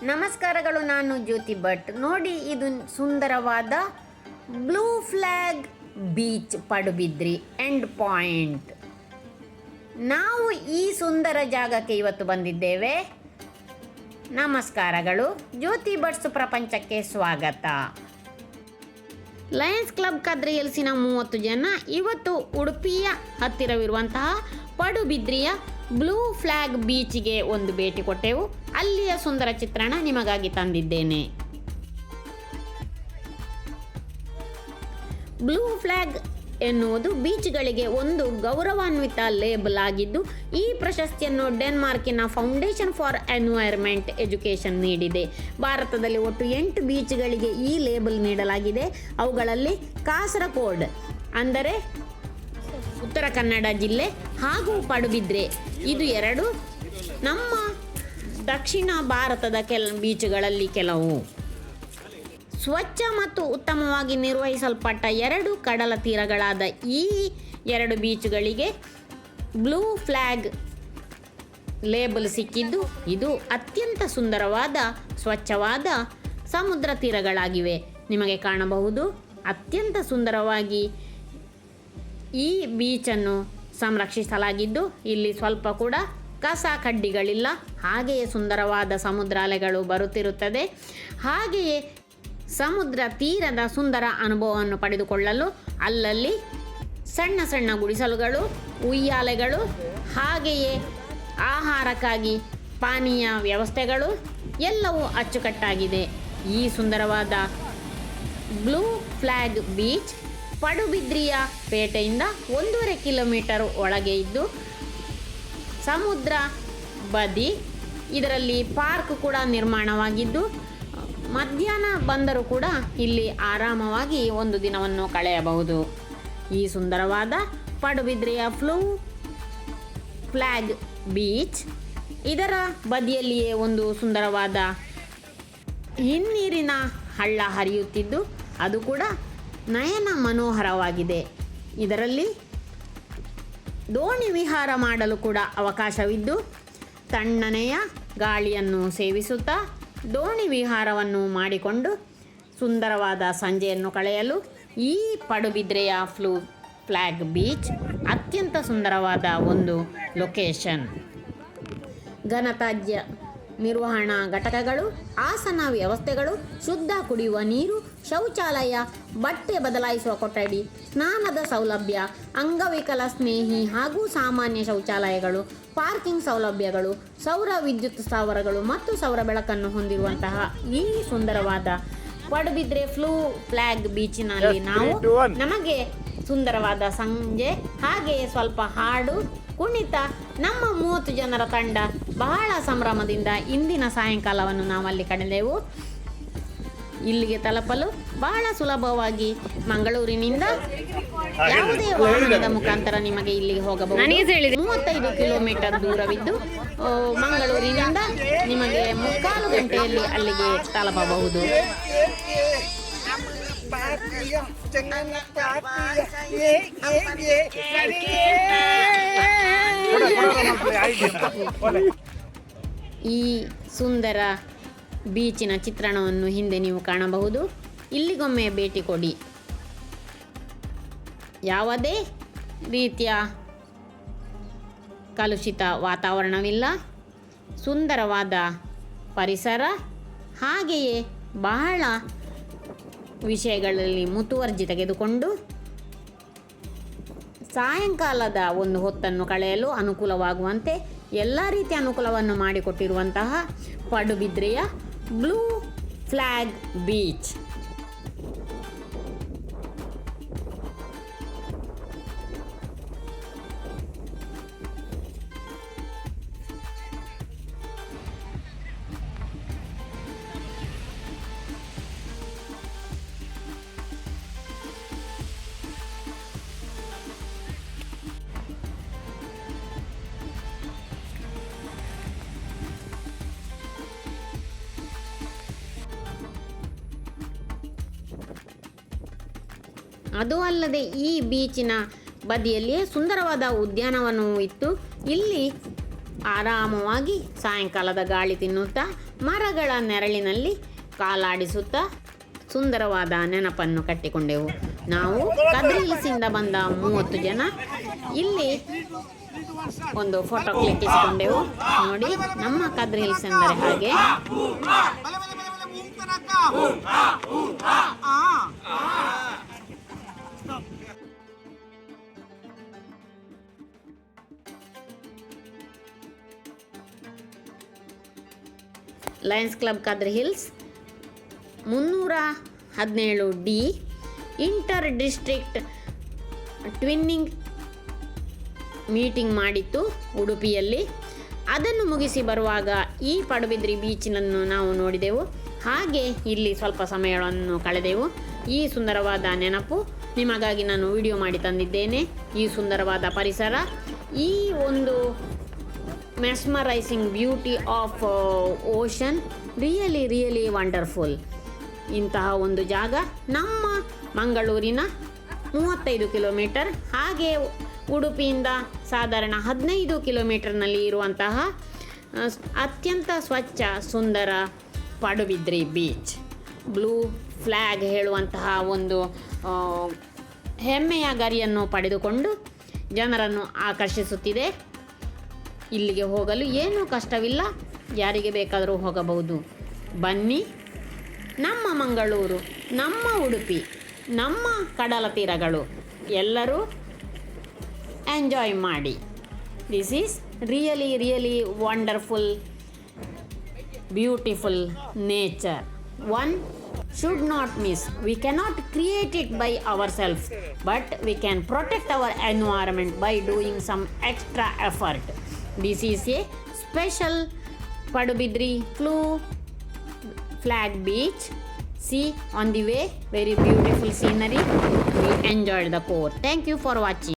ನಮಸ್ಕಾರಗಳು, ನಾನು ಜ್ಯೋತಿ ಭಟ್. ನೋಡಿ, ಇದು ಸುಂದರವಾದ blue flag beach Padubidri end point. ನಾವು ಈ ಸುಂದರ ಜಾಗಕ್ಕೆ ಇವತ್ತು ಬಂದಿದ್ದೇವೆ. ನಮಸ್ಕಾರಗಳು, ಜ್ಯೋತಿ ಭಟ್ಸ್ ಪ್ರಪಂಚಕ್ಕೆ ಸ್ವಾಗತ. ಲಯನ್ಸ್ ಕ್ಲಬ್ ಕದ್ರಿಯಲ್ಸಿನ 30 ಜನ ಇವತ್ತು ಉಡುಪಿಯ ಹತ್ತಿರವಿರುವಂತಹ ಪಡುಬಿದ್ರಿಯ ಬ್ಲೂ ಫ್ಲ್ಯಾಗ್ ಬೀಚ್ಗೆ ಒಂದು ಭೇಟಿ ಕೊಟ್ಟೆವು. ಅಲ್ಲಿಯ ಸುಂದರ ಚಿತ್ರಣ ನಿಮಗಾಗಿ ತಂದಿದ್ದೇನೆ. ಬ್ಲೂ ಫ್ಲ್ಯಾಗ್ ಎನ್ನುವುದು ಬೀಚ್ಗಳಿಗೆ ಒಂದು ಗೌರವಾನ್ವಿತ ಲೇಬಲ್ ಆಗಿದ್ದು, ಈ ಪ್ರಶಸ್ತಿಯನ್ನು ಡೆನ್ಮಾರ್ಕಿನ ಫೌಂಡೇಶನ್ ಫಾರ್ ಎನ್ವೈರ್ಮೆಂಟ್ ಎಜುಕೇಷನ್ ನೀಡಿದೆ. ಭಾರತದಲ್ಲಿ ಒಟ್ಟು 8 ಬೀಚ್ಗಳಿಗೆ ಈ ಲೇಬಲ್ ನೀಡಲಾಗಿದೆ. ಅವುಗಳಲ್ಲಿ ಕಾಸರಗೋಡು ಅಂದರೆ ಉತ್ತರ ಕನ್ನಡ ಜಿಲ್ಲೆ ಹಾಗೂ ಪಡುಬಿದ್ರೆ, ಇದು 2 ನಮ್ಮ ದಕ್ಷಿಣ ಭಾರತದ ಬೀಚ್ಗಳಲ್ಲಿ ಕೆಲವು. ಸ್ವಚ್ಛ ಮತ್ತು ಉತ್ತಮವಾಗಿ ನಿರ್ವಹಿಸಲ್ಪಟ್ಟ 2 ಕಡಲ ತೀರಗಳಾದ ಈ 2 ಬೀಚ್ಗಳಿಗೆ ಬ್ಲೂ ಫ್ಲ್ಯಾಗ್ ಲೇಬಲ್ ಸಿಕ್ಕಿದ್ದು, ಇದು ಅತ್ಯಂತ ಸುಂದರವಾದ ಸ್ವಚ್ಛವಾದ ಸಮುದ್ರ ತೀರಗಳಾಗಿವೆ. ನಿಮಗೆ ಕಾಣಬಹುದು, ಅತ್ಯಂತ ಸುಂದರವಾಗಿ ಈ ಬೀಚನ್ನು ಸಂರಕ್ಷಿಸಲಾಗಿದ್ದು, ಇಲ್ಲಿ ಸ್ವಲ್ಪ ಕೂಡ ಕಸ ಕಡ್ಡಿಗಳಿಲ್ಲ. ಹಾಗೆಯೇ ಸುಂದರವಾದ ಸಮುದ್ರ ಅಲೆಗಳು ಬರುತ್ತಿರುತ್ತದೆ. ಹಾಗೆಯೇ ಸಮುದ್ರ ತೀರದ ಸುಂದರ ಅನುಭವವನ್ನು ಪಡೆದುಕೊಳ್ಳಲು ಅಲ್ಲಲ್ಲಿ ಸಣ್ಣ ಸಣ್ಣ ಗುಡಿಸಲುಗಳು, ಉಯ್ಯಾಲೆಗಳು, ಹಾಗೆಯೇ ಆಹಾರಕ್ಕಾಗಿ ಪಾನೀಯ ವ್ಯವಸ್ಥೆಗಳು ಎಲ್ಲವೂ ಅಚ್ಚುಕಟ್ಟಾಗಿದೆ. ಈ ಸುಂದರವಾದ ಬ್ಲೂ ಫ್ಲ್ಯಾಗ್ ಬೀಚ್ ಪಡುಬಿದ್ರಿಯ ಪೇಟೆಯಿಂದ 1.5 ಕಿಲೋಮೀಟರ್ ಒಳಗೆ ಇದ್ದು, ಸಮುದ್ರ ಬದಿ ಇದರಲ್ಲಿ ಪಾರ್ಕ್ ಕೂಡ ನಿರ್ಮಾಣವಾಗಿದ್ದು, ಮಧ್ಯಾಹ್ನ ಬಂದರೂ ಕೂಡ ಇಲ್ಲಿ ಆರಾಮವಾಗಿ ಒಂದು ದಿನವನ್ನು ಕಳೆಯಬಹುದು. ಈ ಸುಂದರವಾದ ಪಡುಬಿದ್ರಿಯ ಬ್ಲೂ ಫ್ಲ್ಯಾಗ್ ಬೀಚ್, ಇದರ ಬದಿಯಲ್ಲಿಯೇ ಒಂದು ಸುಂದರವಾದ ಹಿನ್ನೀರಿನ ಹಳ್ಳ ಹರಿಯುತ್ತಿದ್ದು, ಅದು ಕೂಡ ನಯನ ಮನೋಹರವಾಗಿದೆ. ಇದರಲ್ಲಿ ದೋಣಿ ವಿಹಾರ ಮಾಡಲು ಕೂಡ ಅವಕಾಶವಿದ್ದು, ತಣ್ಣನೆಯ ಗಾಳಿಯನ್ನು ಸೇವಿಸುತ್ತಾ ದೋಣಿ ವಿಹಾರವನ್ನು ಮಾಡಿಕೊಂಡು ಸುಂದರವಾದ ಸಂಜೆಯನ್ನು ಕಳೆಯಲು ಈ ಪಡುಬಿದ್ರೆಯ ಬ್ಲೂ ಫ್ಲ್ಯಾಗ್ ಬೀಚ್ ಅತ್ಯಂತ ಸುಂದರವಾದ ಒಂದು ಲೊಕೇಶನ್. ಘನತ್ಯಾಜ್ಯ ನಿರ್ವಹಣಾ ಘಟಕಗಳು, ಆಸನ ವ್ಯವಸ್ಥೆಗಳು, ಶುದ್ಧ ಕುಡಿಯುವ ನೀರು, ಶೌಚಾಲಯ, ಬಟ್ಟೆ ಬದಲಾಯಿಸುವ ಕೊಠಡಿ, ಸ್ನಾನದ ಸೌಲಭ್ಯ, ಅಂಗವಿಕಲ ಸ್ನೇಹಿ ಹಾಗೂ ಸಾಮಾನ್ಯ ಶೌಚಾಲಯಗಳು, ಪಾರ್ಕಿಂಗ್ ಸೌಲಭ್ಯಗಳು, ಸೌರ ವಿದ್ಯುತ್ ಸ್ಥಾವರಗಳು ಮತ್ತು ಸೌರ ಬೆಳಕನ್ನು ಹೊಂದಿರುವಂತಹ ಈ ಸುಂದರವಾದ ಪಡುಬಿದ್ರೆ ಬ್ಲೂ ಫ್ಲ್ಯಾಗ್ ಬೀಚಿನಲ್ಲಿ ನಾವು ನಮಗೆ ಸುಂದರವಾದ ಸಂಜೆ, ಹಾಗೆಯೇ ಸ್ವಲ್ಪ ಹಾಡು ಕುಣಿತ, ನಮ್ಮ 30 ಜನರ ತಂಡ ಬಹಳ ಸಂಭ್ರಮದಿಂದ ಇಂದಿನ ಸಾಯಂಕಾಲವನ್ನು ನಾವಲ್ಲಿ ಕಳೆದೆವು. ಇಲ್ಲಿಗೆ ತಲುಪಲು ಬಹಳ ಸುಲಭವಾಗಿ ಮಂಗಳೂರಿನಿಂದ ಯಾವುದೇ ವಾಹನದ ಮುಖಾಂತರ ನಿಮಗೆ ಇಲ್ಲಿಗೆ ಹೋಗಬಹುದು. 35 ಕಿಲೋಮೀಟರ್ ದೂರವಿದ್ದು, ಮಂಗಳೂರಿನಿಂದ ನಿಮಗೆ 3/4 ಗಂಟೆಯಲ್ಲಿ ಅಲ್ಲಿಗೆ ತಲುಪಬಹುದು. ಈ ಸುಂದರ ಬೀಚಿನ ಚಿತ್ರಣವನ್ನು ಹಿಂದೆ ನೀವು ಕಾಣಬಹುದು. ಇಲ್ಲಿಗೊಮ್ಮೆ ಭೇಟಿ ಕೊಡಿ. ಯಾವುದೇ ರೀತಿಯ ಕಲುಷಿತ ವಾತಾವರಣವಿಲ್ಲ, ಸುಂದರವಾದ ಪರಿಸರ, ಹಾಗೆಯೇ ಬಹಳ ವಿಷಯಗಳಲ್ಲಿ ಮುತುವರ್ಜಿ ತೆಗೆದುಕೊಂಡು ಸಾಯಂಕಾಲದ ಒಂದು ಹೊತ್ತನ್ನು ಕಳೆಯಲು ಅನುಕೂಲವಾಗುವಂತೆ ಎಲ್ಲ ರೀತಿಯ ಅನುಕೂಲವನ್ನು ಮಾಡಿಕೊಟ್ಟಿರುವಂತಹ ಪಡುಬಿದ್ರೆಯ ಬ್ಲೂ ಫ್ಲ್ಯಾಗ್ ಬೀಚ್. ಅದು ಅಲ್ಲದೆ ಈ ಬೀಚಿನ ಬದಿಯಲ್ಲಿಯೇ ಸುಂದರವಾದ ಉದ್ಯಾನವನವೂ ಇತ್ತು. ಇಲ್ಲಿ ಆರಾಮವಾಗಿ ಸಾಯಂಕಾಲದ ಗಾಳಿ ತಿನ್ನುತ್ತಾ ಮರಗಳ ನೆರಳಿನಲ್ಲಿ ಕಾಲಾಡಿಸುತ್ತಾ ಸುಂದರವಾದ ನೆನಪನ್ನು ಕಟ್ಟಿಕೊಂಡೆವು. ನಾವು ಕದ್ರಿ ಹಿಲ್ಸಿಂದ ಬಂದ 30 ಜನ ಇಲ್ಲಿ ಒಂದು ಫೋಟೋ ಕ್ಲಿಕ್ಕಿಸಿಕೊಂಡೆವು. ನೋಡಿ, ನಮ್ಮ ಕದ್ರಿ ಹಿಲ್ಸ್ ಎಂದರೆ ಹಾಗೆ. Lions club Kadri hills 317D inter district twinning meeting ಮಾಡಿತ್ತು ಉಡುಪಿಯಲ್ಲಿ. ಅದನ್ನು ಮುಗಿಸಿ ಬರುವಾಗ ಈ ಪಡುಬಿದ್ರಿ ಬೀಚಿನನ್ನು ನಾವು ನೋಡಿದೆವು. ಹಾಗೆ ಇಲ್ಲಿ ಸ್ವಲ್ಪ ಸಮಯಗಳನ್ನು ಕಳೆದೆವು. ಈ ಸುಂದರವಾದ ನೆನಪು ನಿಮಗಾಗಿ ನಾನು ವಿಡಿಯೋ ಮಾಡಿ ತಂದಿದ್ದೇನೆ. ಈ ಸುಂದರವಾದ ಪರಿಸರ, ಈ ಒಂದು mesmerising beauty of ocean, really wonderful. ಇಂತಹ ಒಂದು ಜಾಗ ನಮ್ಮ ಮಂಗಳೂರಿನ 35 ಕಿಲೋಮೀಟರ್, ಹಾಗೆ ಉಡುಪಿಯಿಂದ ಸಾಧಾರಣ 15 ಕಿಲೋಮೀಟರ್ನಲ್ಲಿ ಇರುವಂತಹ ಅತ್ಯಂತ ಸ್ವಚ್ಛ ಸುಂದರ ಪಡುಬಿದ್ರಿ ಬೀಚ್. ಬ್ಲೂ ಫ್ಲ್ಯಾಗ್ ಹೇಳುವಂತಹ ಒಂದು ಹೆಮ್ಮೆಯ ಗರಿಯನ್ನು ಪಡೆದುಕೊಂಡು ಜನರನ್ನು ಆಕರ್ಷಿಸುತ್ತಿದೆ. ಇಲ್ಲಿಗೆ ಹೋಗಲು ಏನೂ ಕಷ್ಟವಿಲ್ಲ, ಯಾರಿಗೆ ಬೇಕಾದರೂ ಹೋಗಬಹುದು. ಬನ್ನಿ, ನಮ್ಮ ಮಂಗಳೂರು, ನಮ್ಮ ಉಡುಪಿ, ನಮ್ಮ ಕಡಲ ತೀರಗಳು ಎಲ್ಲರೂ ಎಂಜಾಯ್ ಮಾಡಿ. This is really wonderful, beautiful nature. One should not miss. We cannot create it by ourselves, but we can protect our environment by doing some extra effort. This is a special Padubidri Blue Flag Beach. See on the way, very beautiful scenery. We enjoyed the core. Thank you for watching.